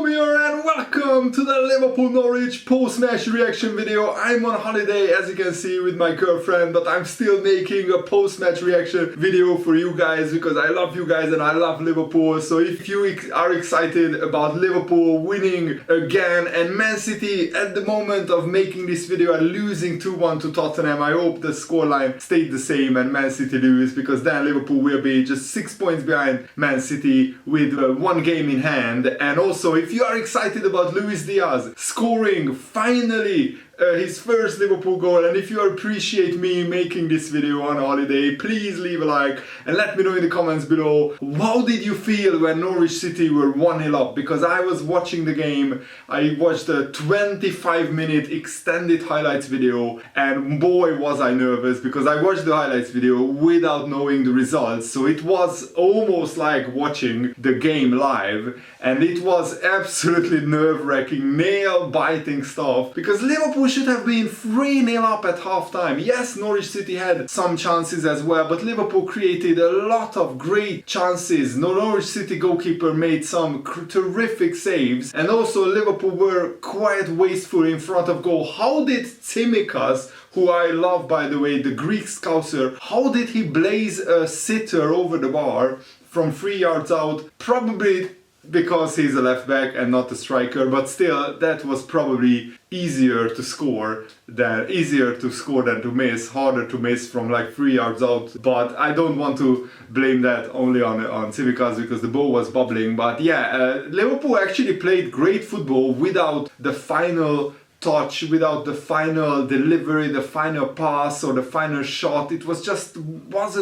Tom here and welcome to the Liverpool-Norwich post-match reaction video. I'm on holiday, as you can see, with my girlfriend, but I'm still making a post-match reaction video for you guys because I love you guys and I love Liverpool. So if you are excited about Liverpool winning again and Man City at the moment of making this video are losing 2-1 to Tottenham, I hope the scoreline stayed the same and Man City lose, because then Liverpool will be just 6 points behind Man City with one game in hand. And also, if you are excited about Luis Diaz scoring finally his first Liverpool goal, and if you appreciate me making this video on holiday, please leave a like and let me know in the comments below, how did you feel when Norwich City were 1-0 up? Because I was watching the game, I watched a 25-minute extended highlights video, and boy was I nervous, because I watched the highlights video without knowing the results, so it was almost like watching the game live, and it was absolutely nerve-wracking, nail-biting stuff, because Liverpool should have been 3-0 up at half-time. Yes, Norwich City had some chances as well, but Liverpool created a lot of great chances. Norwich City goalkeeper made some terrific saves, and also Liverpool were quite wasteful in front of goal. How did Tsimikas, who I love by the way, the Greek scouser, how did he blaze a sitter over the bar from 3 yards out? Probably because he's a left back and not a striker, but still that was probably easier to score than to miss, harder to miss from like 3 yards out. But I don't want to blame that only on Tsimikas, because the ball was bubbling. But yeah, Liverpool actually played great football without the final touch, without the final delivery, the final pass or the final shot. It was just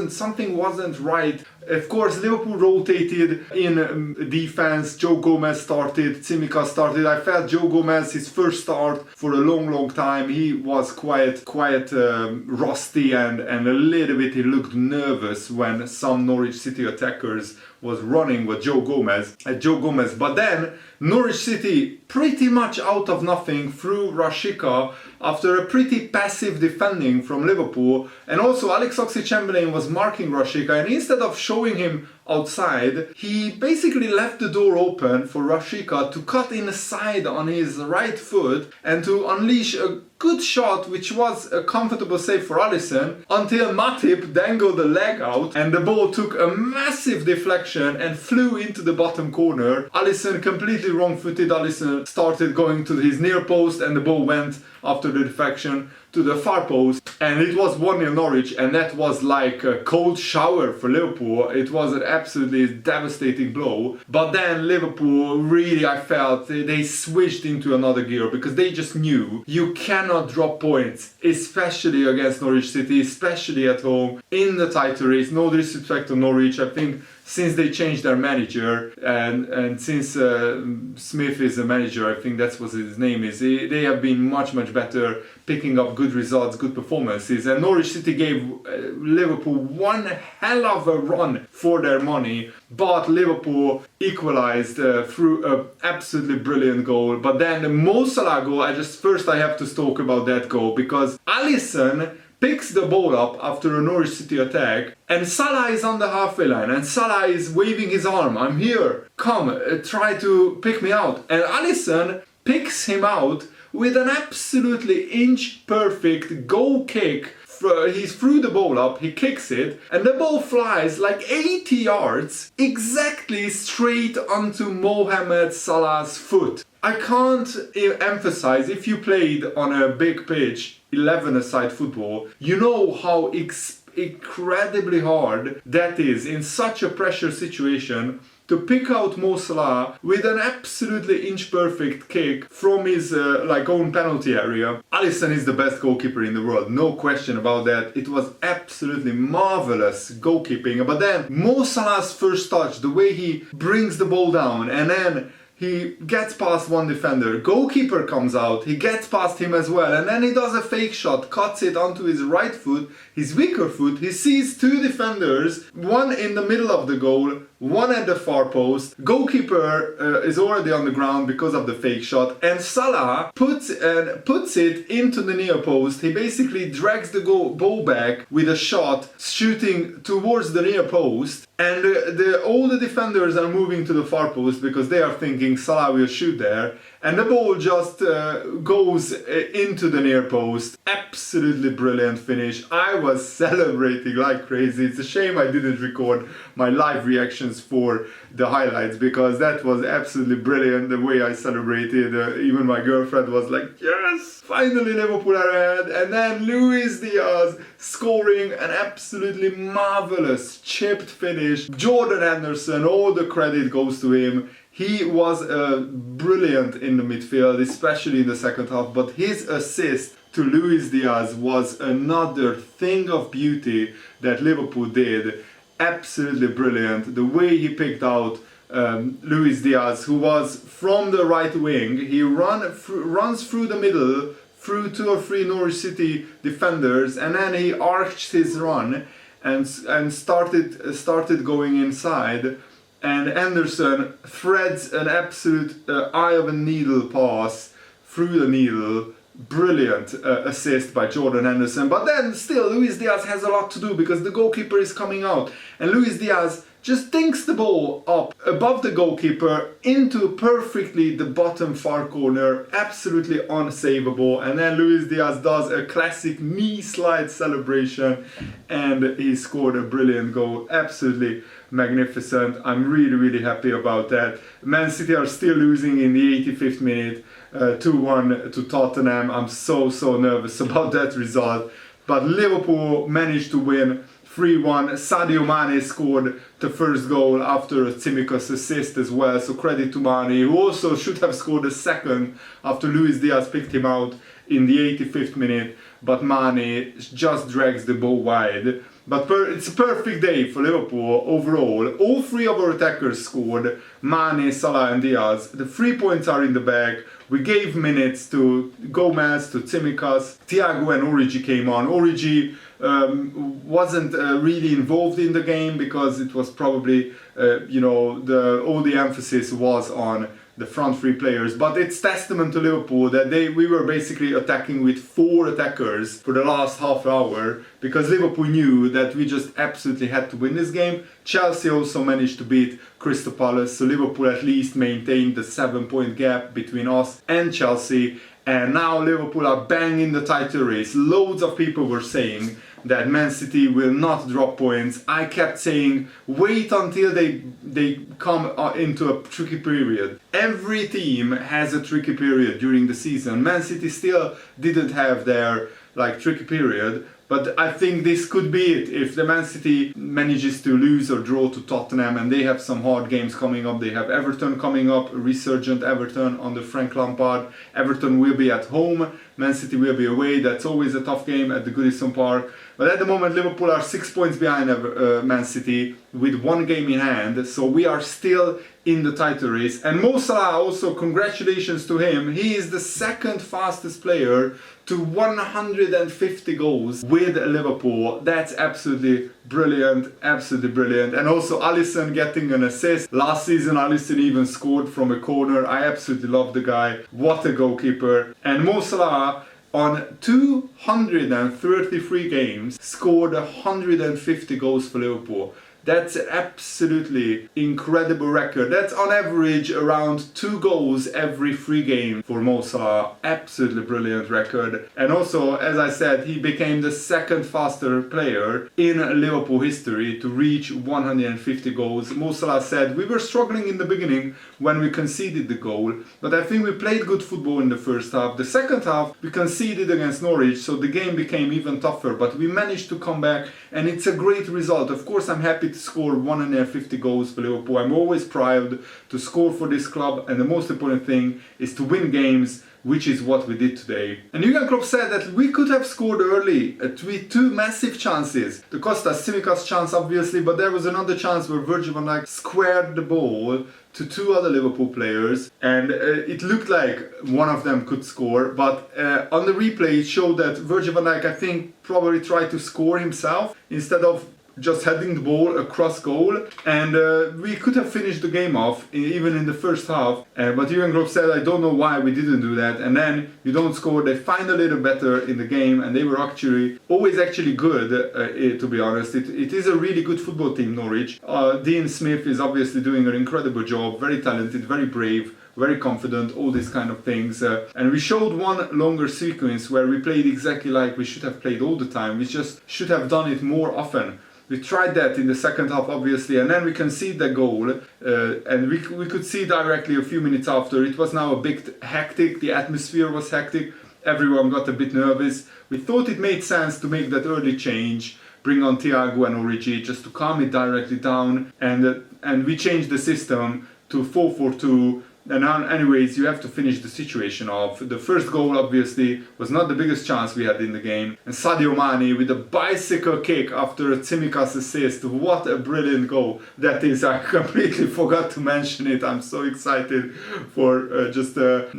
something wasn't right. Of course, Liverpool rotated in defense. Joe Gomez started, Tsimikas started. I felt Joe Gomez, his first start for a long time, he was quite rusty and a little bit he looked nervous when some Norwich City attackers was running with Joe Gomez. But then Norwich City pretty much out of nothing through Rashica after a pretty passive defending from Liverpool, and also Alex Oxlade-Chamberlain was marking Rashica, and instead of showing him outside, he basically left the door open for Rashica to cut inside on his right foot and to unleash a good shot, which was a comfortable save for Alisson, until Matip dangled the leg out and the ball took a massive deflection and flew into the bottom corner. Alisson completely wrong-footed. Alisson started going to his near post and the ball went after the deflection to the far post, and it was 1-0 Norwich, and that was like a cold shower for Liverpool. It was an absolutely devastating blow. But then Liverpool really, I felt, they switched into another gear, because they just knew you cannot drop points, especially against Norwich City, especially at home, in the title race. No disrespect to Norwich, I think since they changed their manager and since Smith is a manager, I think that's what his name is, they have been much better, picking up good results, good performances, and Norwich City gave Liverpool one hell of a run for their money, but Liverpool equalized through an absolutely brilliant goal. But then the Mo Salah goal, I have to talk about that goal, because Alisson picks the ball up after a Norwich City attack, and Salah is on the halfway line, and Salah is waving his arm, I'm here, come, try to pick me out. And Alisson picks him out with an absolutely inch-perfect goal kick. He's threw the ball up, he kicks it, and the ball flies like 80 yards exactly straight onto Mohamed Salah's foot. I can't emphasize, if you played on a big pitch, 11-a-side football, you know how incredibly hard that is in such a pressure situation to pick out Mo Salah with an absolutely inch-perfect kick from his own penalty area. Alisson is the best goalkeeper in the world, no question about that. It was absolutely marvelous goalkeeping. But then Mo Salah's first touch, the way he brings the ball down and then he gets past one defender, goalkeeper comes out, he gets past him as well, and then he does a fake shot, cuts it onto his right foot, his weaker foot, he sees two defenders, one in the middle of the goal, one at the far post. Goalkeeper is already on the ground because of the fake shot, and Salah puts it into the near post. He basically drags the ball back with a shot shooting towards the near post, and all the defenders are moving to the far post because they are thinking Salah will shoot there, and the ball just goes into the near post. Absolutely brilliant finish. I was celebrating like crazy. It's a shame I didn't record my live reactions for the highlights, because that was absolutely brilliant the way I celebrated. Even my girlfriend was like, yes, finally Liverpool are ahead. And then Luis Diaz scoring an absolutely marvelous chipped finish. Jordan Henderson, all the credit goes to him. He was brilliant in the midfield, especially in the second half, but his assist to Luis Diaz was another thing of beauty that Liverpool did. Absolutely brilliant. The way he picked out Luis Diaz, who was from the right wing. He runs through the middle, through 2 or 3 Norwich City defenders, and then he arched his run and started going inside. And Anderson threads an absolute eye of a needle pass through the needle. Brilliant assist by Jordan Henderson. But then still Luis Diaz has a lot to do because the goalkeeper is coming out. And Luis Diaz just dinks the ball up above the goalkeeper into perfectly the bottom far corner. Absolutely unsavable. And then Luis Diaz does a classic knee slide celebration and he scored a brilliant goal. Absolutely magnificent. I'm really happy about that. Man City are still losing in the 85th minute, 2-1 to Tottenham. I'm so nervous about that result, but Liverpool managed to win 3-1. Sadio Mane scored the first goal after a Tsimikas assist as well, so credit to Mane, who also should have scored a second after Luis Diaz picked him out in the 85th minute, but Mane just drags the ball wide. But it's a perfect day for Liverpool overall. All 3 of our attackers scored, Mane, Salah and Diaz. The 3 points are in the bag. We gave minutes to Gomez, to Tsimikas. Thiago and Origi came on. Origi wasn't really involved in the game because it was probably, all the emphasis was on the front 3 players, but it's testament to Liverpool that we were basically attacking with 4 attackers for the last half hour, because Liverpool knew that we just absolutely had to win this game. Chelsea also managed to beat Crystal Palace, so Liverpool at least maintained the 7-point gap between us and Chelsea, and now Liverpool are banging the title race. Loads of people were saying that Man City will not drop points. I kept saying wait until they come into a tricky period. Every team has a tricky period during the season. Man City still didn't have their tricky period, but I think this could be it. If the Man City manages to lose or draw to Tottenham, and they have some hard games coming up. They have Everton coming up, resurgent Everton under Frank Lampard. Everton will be at home, Man City will be away. That's always a tough game at the Goodison Park. But at the moment Liverpool are 6 points behind Man City with 1 game in hand, so we are still in the title race. And Mo Salah, also congratulations to him. He is the 2nd fastest player to 150 goals with Liverpool. That's absolutely brilliant, absolutely brilliant. And also Alisson getting an assist. Last season Alisson even scored from a corner. I absolutely love the guy. What a goalkeeper. And Mo Salah on 233 games scored 150 goals for Liverpool. That's an absolutely incredible record. That's on average around 2 goals every 3 games for Mo Salah. Absolutely brilliant record. And also, as I said, he became the 2nd faster player in Liverpool history to reach 150 goals. Mo Salah said, we were struggling in the beginning when we conceded the goal, but I think we played good football in the first half. The second half, we conceded against Norwich, so the game became even tougher, but we managed to come back, and it's a great result. Of course, I'm happy to score 150 goals for Liverpool. I'm always proud to score for this club, and the most important thing is to win games, which is what we did today. And Jurgen Klopp said that we could have scored early with 2 massive chances. The Kostas Tsimikas chance obviously, but there was another chance where Virgil van Dijk squared the ball to 2 other Liverpool players, and it looked like one of them could score, but on the replay it showed that Virgil van Dijk, I think, probably tried to score himself instead of just heading the ball across goal, and we could have finished the game off even in the first half, but Jurgen Klopp said, I don't know why we didn't do that, and then you don't score. They find a little better in the game, and they were always actually good, to be honest. It is a really good football team, Norwich. Dean Smith is obviously doing an incredible job, very talented, very brave, very confident, all these kind of things. And we showed one longer sequence where we played exactly like we should have played all the time. We just should have done it more often. We tried that in the second half, obviously, and then we conceded the goal, and we could see directly a few minutes after. It was now a bit hectic, the atmosphere was hectic, everyone got a bit nervous. We thought it made sense to make that early change, bring on Thiago and Origi just to calm it directly down, and we changed the system to 4-4-2. And anyways, you have to finish the situation off. The first goal obviously was not the biggest chance we had in the game. And Sadio Mane with a bicycle kick after a Tsimikas assist. What a brilliant goal that is. I completely forgot to mention it. I'm so excited for just the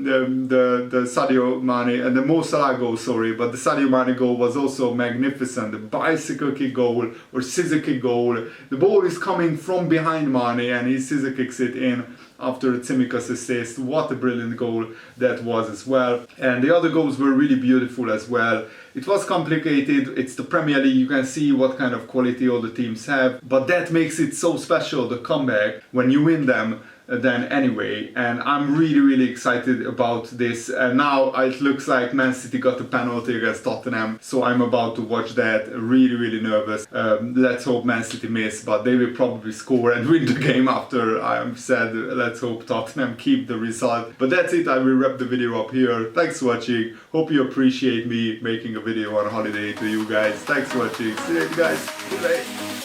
Sadio Mane and the Mo Salah goal, sorry. But the Sadio Mane goal was also magnificent. The bicycle kick goal or scissor kick goal. The ball is coming from behind Mane and he scissor kicks it in after a Tsimikas assist. What a brilliant goal that was as well. And the other goals were really beautiful as well. It was complicated, it's the Premier League, you can see what kind of quality all the teams have, but that makes it so special, the comeback, when you win them. Then anyway, and I'm really excited about this. And now it looks like Man City got a penalty against Tottenham, so I'm about to watch that. Really nervous. Let's hope Man City miss, but they will probably score and win the game after. I'm sad. Let's hope Tottenham keep the result. But that's it, I will wrap the video up here. Thanks for watching. Hope you appreciate me making a video on holiday to you guys. Thanks for watching. See you guys. Bye.